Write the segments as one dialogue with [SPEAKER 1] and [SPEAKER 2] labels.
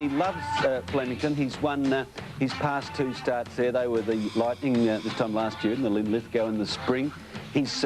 [SPEAKER 1] He loves Flemington. He's won his past 2 starts there. They were the Lightning this time last year in the Linlithgow in the spring. He's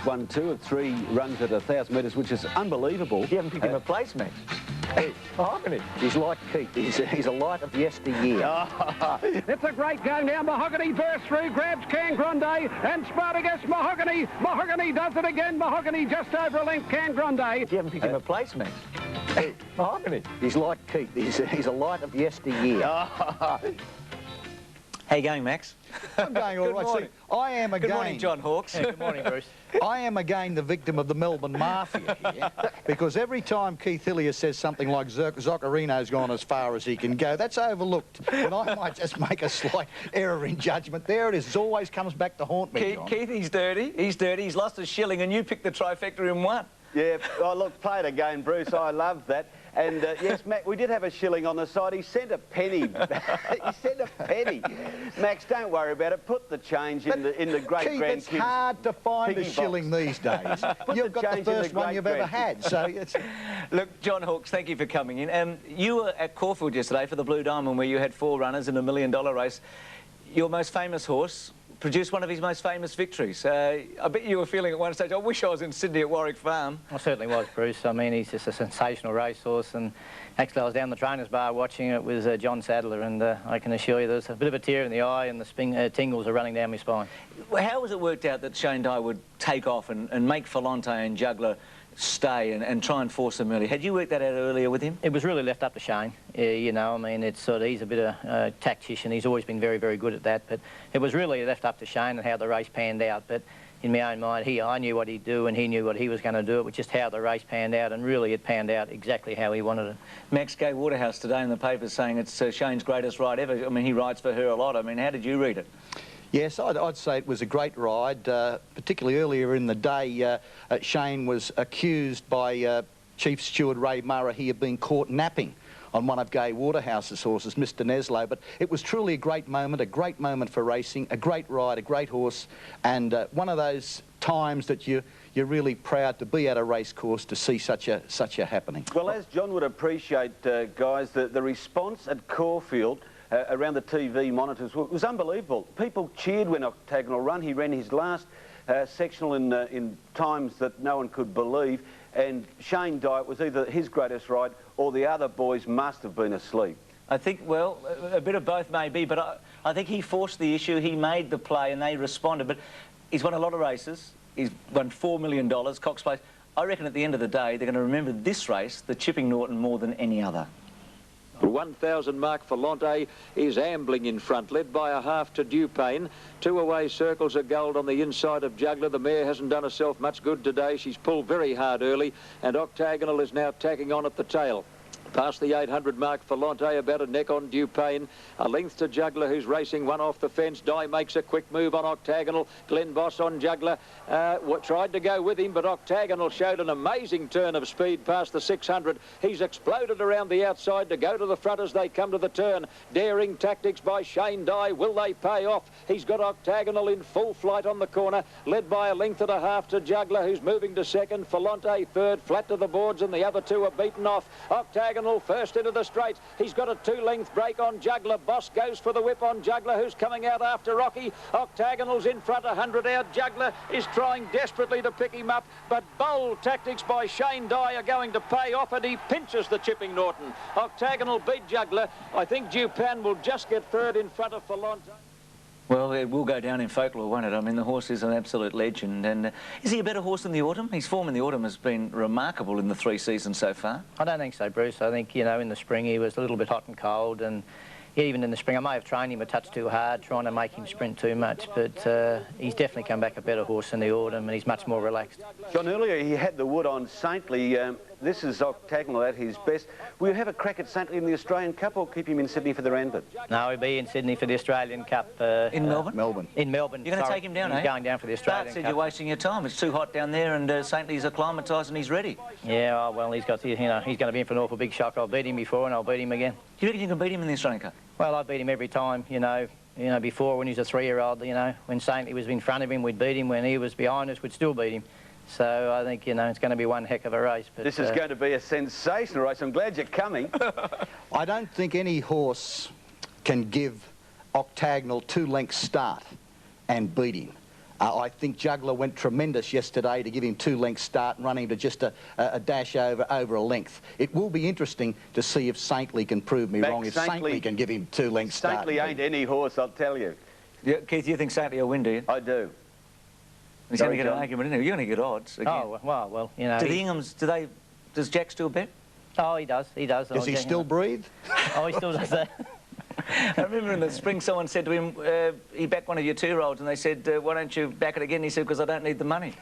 [SPEAKER 1] won 2 of 3 runs at 1,000 metres, which is unbelievable.
[SPEAKER 2] You haven't picked him a place, Max. Mahogany. He's like Keith. He's a light of yesteryear.
[SPEAKER 3] It's a great go now. Mahogany bursts through, grabs Grande, and Spartacus Mahogany. Mahogany does it again. Mahogany just over a length, Grande.
[SPEAKER 2] You haven't picked him a place, Max. Mahogany. He's like Keith. He's a light of yesteryear.
[SPEAKER 4] How you going, Max?
[SPEAKER 5] I'm going all right. See, I am again...
[SPEAKER 4] Good morning, John Hawkes.
[SPEAKER 5] Yeah, good morning, Bruce. I am again the victim of the Melbourne Mafia here, because every time Keith Hillier says something like Zuccarino's gone as far as he can go, that's overlooked. And I might just make a slight error in judgment. There it is. It always comes back to haunt me, John.
[SPEAKER 4] Keith, he's dirty. He's dirty. He's lost a shilling, and you picked the trifecta in one.
[SPEAKER 1] Yeah, oh, look, play it again, Bruce. I love that. And, yes, Mac, we did have a shilling on the side. He sent a penny. He sent a penny. Max, don't worry about it. Put the change in the great-grandkids.
[SPEAKER 5] It's hard to find a shilling these days. You've got the first one you've ever had, so it's...
[SPEAKER 4] Look, John Hawkes, thank you for coming in. You were at Caulfield yesterday for the Blue Diamond, where you had 4 runners in a $1 million race. Your most famous horse produced one of his most famous victories. I bet you were feeling at one stage, I wish I was in Sydney at Warwick Farm.
[SPEAKER 6] I certainly was, Bruce. I mean, he's just a sensational racehorse, and actually I was down the trainer's bar watching it with John Sadler, and I can assure you there's a bit of a tear in the eye, and the tingles are running down my spine.
[SPEAKER 4] How was it worked out that Shane Dye would take off and make Falante and Juggler stay and try and force them early? Had you worked that out earlier with him?
[SPEAKER 6] It was really left up to Shane. You know, I mean, it's sort of, he's a bit of a tactician. He's always been very, very good at that. But it was really left up to Shane and how the race panned out. But in my own mind, I knew what he'd do and he knew what he was going to do. It was just how the race panned out, and really it panned out exactly how he wanted it.
[SPEAKER 4] Max Gay Waterhouse today in the paper saying it's Shane's greatest ride ever. I mean, he rides for her a lot. I mean, how did you read it?
[SPEAKER 5] Yes, I'd say it was a great ride, particularly earlier in the day. Shane was accused by Chief Steward Ray Murray of being caught napping on one of Gay Waterhouse's horses, Mr Neslo, but it was truly a great moment for racing, a great ride, a great horse, and one of those times that you're really proud to be at a race course to see such a happening.
[SPEAKER 1] Well, as John would appreciate, guys, the response at Caulfield around the TV monitors was unbelievable. People cheered when Octagonal ran. He ran his last sectional in times that no one could believe, and Shane Dye, was either his greatest ride or the other boys must have been asleep. I think, well, a bit of both maybe, but I think he forced the issue, he made the play and they responded. But he's won a lot of races. He's won $4 million, Cox Place. I reckon at the end of the day, they're going to remember this race, the Chipping Norton, more than any other.
[SPEAKER 7] 1,000 mark for Falante is ambling in front, led by a half to Dupain. 2 away circles of gold on the inside of Juggler. The mare hasn't done herself much good today. She's pulled very hard early, and Octagonal is now tacking on at the tail. Past the 800 mark for Falante, about a neck on Dupain. A length to Juggler, who's racing one off the fence. Dye makes a quick move on Octagonal. Glenn Boss on Juggler. Tried to go with him, but Octagonal showed an amazing turn of speed past the 600. He's exploded around the outside to go to the front as they come to the turn. Daring tactics by Shane Dye. Will they pay off? He's got Octagonal in full flight on the corner, led by a length and a half to Juggler, who's moving to second. Falante third, flat to the boards, and the other 2 are beaten off. Octagonal first into the straight. He's got a 2-length break on Juggler. Boss goes for the whip on Juggler, who's coming out after Rocky. Octagonal's in front, 100 out. Juggler is trying desperately to pick him up, but bold tactics by Shane Dye are going to pay off, and he pinches the Chipping Norton. Octagonal beat Juggler. I think Dupan will just get third in front of Falante.
[SPEAKER 4] Well, it will go down in folklore, won't it? I mean, the horse is an absolute legend. And is he a better horse than the Autumn? His form in the Autumn has been remarkable in the 3 seasons so far. I don't think so, Bruce. I think, you know, in the spring he was a little bit hot and cold, and even in the spring I may have trained him a touch too hard, trying to make him sprint too much, but he's definitely come back a better horse in the Autumn, and he's much more relaxed. John, earlier he had the wood on Saintly. This is Octagonal at his best. Will you have a crack at Saintly in the Australian Cup, or keep him in Sydney for the Randwick? No, he'll be in Sydney for the Australian Cup. In Melbourne? Melbourne. In Melbourne. You're going to take him down, eh? He's going down for the Australian Cup. Said you're wasting your time. It's too hot down there, and Saintly's acclimatised and he's ready. Yeah, oh, well, he's got, you know, he's going to be in for an awful big shock. I've beat him before, and I'll beat him again. Do you reckon you can beat him in the Australian Cup? Well, I beat him every time, you know, before when he was a 3-year-old, you know, when Saintly was in front of him, we'd beat him. When he was behind us, we'd still beat him.
[SPEAKER 6] So I think, you know, it's going to be one heck of a race. But,
[SPEAKER 1] this is going to be a sensational race. I'm glad you're coming.
[SPEAKER 5] I don't think any horse can give Octagonal 2 lengths start and beat him. I think Juggler went tremendous yesterday to give him 2 lengths start and run him to just a dash over a length. It will be interesting to see if Saintly can prove me wrong, if Saintly can give him 2 lengths start.
[SPEAKER 1] Saintly ain't any horse, I'll tell you.
[SPEAKER 4] Yeah, Keith, you think Saintly will win, do you?
[SPEAKER 1] I do.
[SPEAKER 4] He's going to get an argument, isn't he? You're going to get odds again.
[SPEAKER 6] Oh, well, you know...
[SPEAKER 4] Do the Inghams, does Jack still bet?
[SPEAKER 6] Oh, he does.
[SPEAKER 5] Does he still breathe?
[SPEAKER 6] Oh, he still does that.
[SPEAKER 4] I remember in the spring someone said to him, he backed one of your 2-year-olds, and they said, why don't you back it again? He said, because I don't need the money.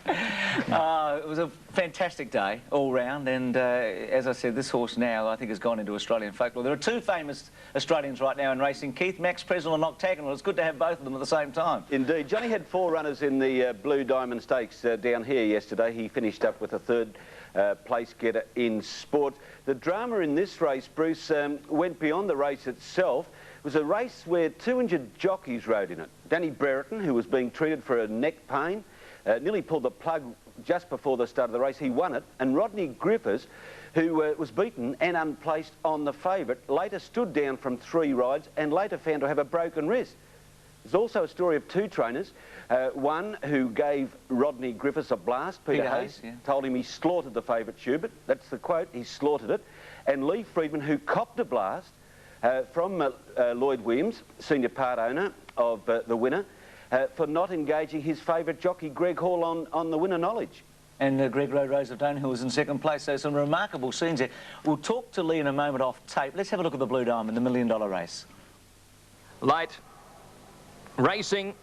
[SPEAKER 4] It was a fantastic day all round, and as I said, this horse now I think has gone into Australian folklore. There are 2 famous Australians right now in racing, Keith, Max Presnell and Octagonal. It's good to have both of them at the same time. Indeed.
[SPEAKER 1] Johnny had 4 runners in the Blue Diamond Stakes down here yesterday. He finished up with a 3rd place getter in sport. The drama in this race, Bruce, went beyond the race itself. It was a race where 2 injured jockeys rode in it. Danny Brereton, who was being treated for a neck pain, nearly pulled the plug just before the start of the race. He won it. And Rodney Griffiths, who was beaten and unplaced on the favourite, later stood down from 3 rides and later found to have a broken wrist. There's also a story of 2 trainers, one who gave Rodney Griffiths a blast, Peter Hayes, told him he slaughtered the favourite Schubert. That's the quote, he slaughtered it. And Lee Friedman, who copped a blast from Lloyd Williams, senior part owner of the winner, for not engaging his favourite jockey, Greg Hall, on the winner knowledge. And
[SPEAKER 4] Greg rode Rose of Danehill was in 2nd place, so some remarkable scenes there. We'll talk to Lee in a moment off tape. Let's have a look at the Blue Diamond, the $1 million race.
[SPEAKER 7] Late. Racing.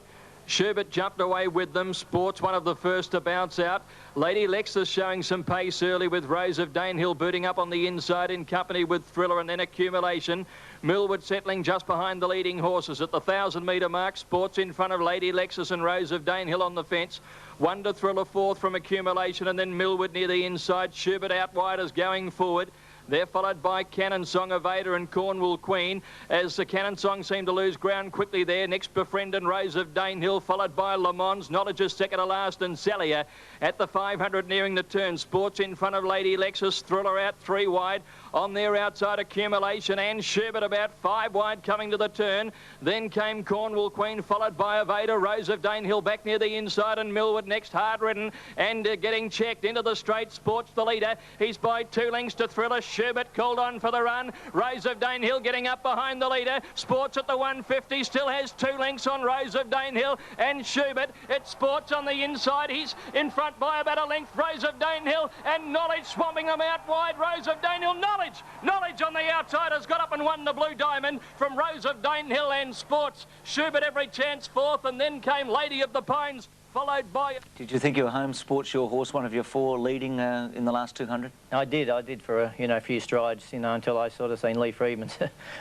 [SPEAKER 7] Schubert jumped away with them. Sports one of the first to bounce out. Lady Lexus showing some pace early with Rose of Danehill booting up on the inside in company with Thriller and then Accumulation. Millwood settling just behind the leading horses at the 1,000-metre mark. Sports in front of Lady Lexus and Rose of Danehill on the fence. Wonder Thriller 4th from Accumulation and then Millwood near the inside. Schubert out wide as going forward. They're followed by Cannon Song, Evader and Cornwall Queen, as the Cannon Song seemed to lose ground quickly there. Next, Befriend and Rose of Danehill, followed by Le Mans, Knowledge is second to last, and Salia at the 500 nearing the turn. Sports in front of Lady Lexus, Thriller out 3 wide. On their outside, Accumulation and Schubert about 5 wide coming to the turn. Then came Cornwall Queen, followed by Evader, Rose of Danehill back near the inside, and Millwood next, hard ridden and getting checked into the straight. Sports the leader. He's by 2 lengths to Thriller. Schubert called on for the run. Rose of Danehill getting up behind the leader. Sports at the 150 still has 2 lengths on Rose of Danehill and Schubert. It's Sports on the inside. He's in front by about a length. Rose of Danehill and Knowledge swamping them out wide. Rose of Danehill. Knowledge on the outside has got up and won the Blue Diamond from Rose of Danehill and Sports. Schubert every chance 4th, and then came Lady of the Pines, followed by...
[SPEAKER 4] Did you think your home Sports, your horse, one of your 4 leading in the last 200?
[SPEAKER 6] I did for a few strides, until I sort of seen Lee Friedman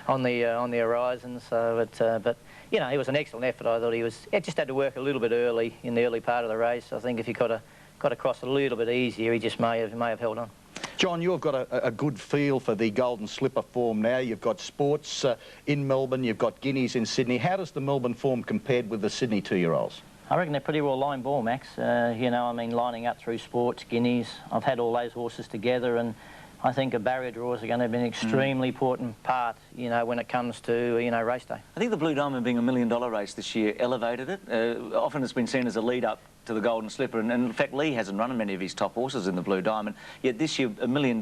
[SPEAKER 6] on the horizon. So, but he was an excellent effort. I thought he just had to work a little bit early in the early part of the race. I think if he got across a little bit easier, he just may have held on.
[SPEAKER 5] John, you've got a good feel for the Golden Slipper form now. You've got Sports in Melbourne, you've got Guineas in Sydney. How does the Melbourne form compared with the Sydney 2-year-olds?
[SPEAKER 6] I reckon they're pretty well line ball, Max. Lining up through Sports, Guineas. I've had all those horses together, and I think a barrier draws are going to be an extremely important part, when it comes to, race day. I
[SPEAKER 4] think the Blue Diamond being $1 million race this year elevated it. Often it's been seen as a lead-up to the Golden Slipper, and in fact Lee hasn't run many of his top horses in the Blue Diamond, yet this year $1 million,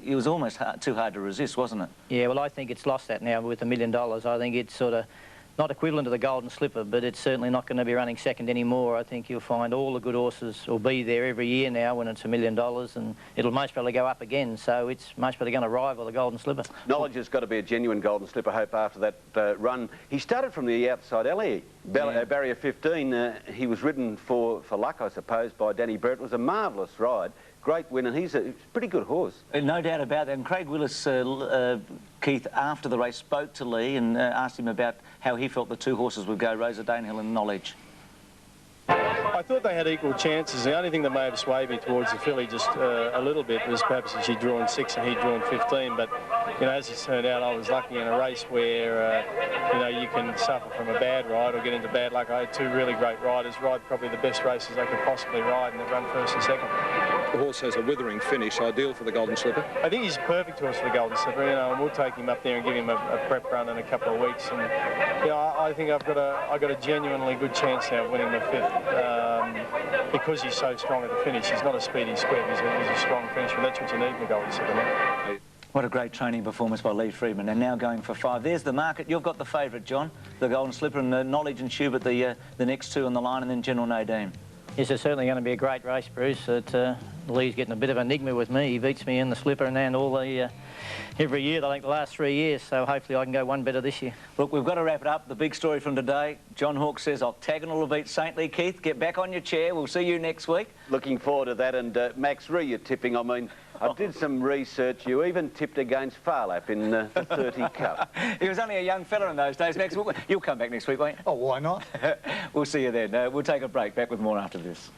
[SPEAKER 4] it was almost too hard to resist, wasn't it?
[SPEAKER 6] Yeah, well, I think it's lost that now with $1 million. I think it's sort of not equivalent to the Golden Slipper, but it's certainly not going to be running second anymore. I think you'll find all the good horses will be there every year now when it's $1 million, and it'll most probably go up again, so it's most probably going to rival the Golden Slipper.
[SPEAKER 1] Knowledge has got to be a genuine Golden Slipper hope after that run. He started from the outside alley, barrier 15. He was ridden for luck, I suppose, by Danny Brett. It was a marvellous ride. Great win, and he's a pretty good horse.
[SPEAKER 4] No doubt about that. And Craig Willis, Keith, after the race, spoke to Lee and asked him about how he felt the 2 horses would go, Rose of Danehill and Knowledge.
[SPEAKER 8] I I thought they had equal chances. The only thing that may have swayed me towards the filly just a little bit was perhaps that she'd drawn 6 and he'd drawn 15. But, you know, as it turned out, I was lucky in a race where, you know, you can suffer from a bad ride or get into bad luck. I had 2 really great riders ride probably the best races they could possibly ride, and they've run first and second.
[SPEAKER 9] The horse has a withering finish, ideal for the Golden Slipper.
[SPEAKER 8] I think he's a perfect horse for the Golden Slipper, you know, and we'll take him up there and give him a prep run in a couple of weeks. And, you know, I think I've got a genuinely good chance now of winning the 5th because he's so strong at the finish. He's not a speedy squib, he's a strong finisher, and that's what you need in the Golden Slipper now.
[SPEAKER 4] What a great training performance by Lee Freedman, and now going for 5. There's the market. You've got the favourite, John, the Golden Slipper, and Knowledge and Schubert, the next 2 on the line, and then General Nadine.
[SPEAKER 6] Yes, it's certainly going to be a great race, Bruce. Lee's getting a bit of an enigma with me. He beats me in the Slipper and all the every year, I think the last 3 years, so hopefully I can go one better this year.
[SPEAKER 4] Look, we've got to wrap it up. The big story from today, John Hawkes says Octagonal will beat Saintly. Keith, get back on your chair. We'll see you next week.
[SPEAKER 1] Looking forward to that. And Max Ree, you're tipping. I mean, I did some research. You even tipped against Farlap in the 30 Cup.
[SPEAKER 4] He was only a young fella in those days, Max. You'll come back next week, won't you?
[SPEAKER 5] Oh, why not?
[SPEAKER 4] We'll see you then. We'll take a break. Back with more after this.